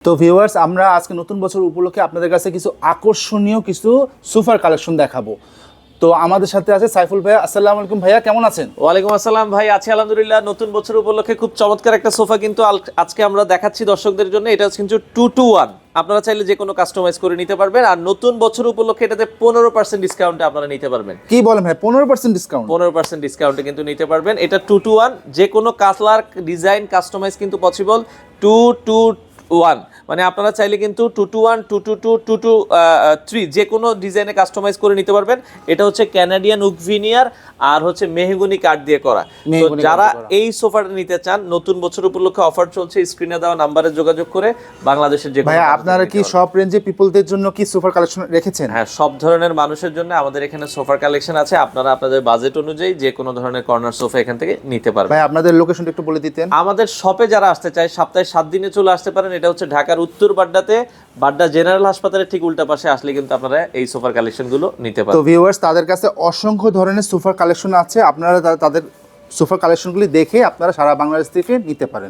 তো ভিউয়ার্স, আমরা আজকে নতুন বছর উপলক্ষে আপনাদের কাছে কিছু আকর্ষণীয় কিছু সোফার কালেকশন দেখাবো। তো আমাদের সাথে আছে সাইফুল ভাইয়া। আসসালামু আলাইকুম ভাইয়া, কেমন আছেন? ওয়ালাইকুম আসসালাম ভাই, আছি আলহামদুলিল্লাহ। নতুন বছর উপলক্ষে খুব চমৎকার একটা সোফা কিন্তু আজকে আমরা দেখাচ্ছি দর্শকদের জন্য। এটা কিন্তু 2-to-1, আপনারা চাইলে যে কোনো কাস্টমাইজ করে নিতে পারবেন। আর নতুন বছর উপলক্ষে এটাতে 15% ডিসকাউন্টে আপনারা নিতে পারবেন। কি বলেন ভাই, 15% ডিসকাউন্ট? 15% ডিসকাউন্টে কিন্তু নিতে পারবেন। এটা 2-to-1, যে কোনো কালার ডিজাইন কাস্টমাইজ কিন্তু পসিবল। 2-to-1 মানে আপনারা চাইলে কিন্তু 2-to-1, 2-to-2, 2-to-3 যে কোনো ডিজাইনে কাস্টমাইজ করে নিতে পারবেন। এটা হচ্ছে ক্যানাডিয়ান ওক ভিনিয়ার আর হচ্ছে মেহগনি কাঠ দিয়ে করা। তো যারা এই সোফাটা নিতে চান, নতুন বছর উপলক্ষে অফার চলছে, স্ক্রিনে দেওয়া নাম্বারে যোগাযোগ করে বাংলাদেশের যে ভাই আপনারা কি সব রেঞ্জে পিপলদের জন্য কি সোফার কালেকশন রেখেছেন? হ্যাঁ, সব ধরনের মানুষের জন্য আমাদের এখানে সোফার কালেকশন আছে। আপনারা আপনাদের বাজেট অনুযায়ী যে কোনো ধরনের কর্নার সোফা এখান থেকে নিতে পারবেন। ভাই আপনাদের লোকেশনটা একটু বলে দিতেন। আমাদের শপে যারা আসতে চায় সপ্তাহে 7 দিনে চলে আসতে পারেন। এটা হচ্ছে ঢাকার উত্তর বাড্ডাতে, বাড্ডা জেনারেল হাসপাতালের ঠিক উল্টা পাশে আসলে কিন্তু আপনারা এই সোফার কালেকশনগুলো নিতে পারেন। তো ভিউয়ার্স, তাদের কাছে অসংখ্য ধরনের সোফার কালেকশন আছে, আপনারা তাদের সোফার কালেকশনগুলি দেখে আপনারা সারা বাংলাদেশ থেকে নিতে পারেন।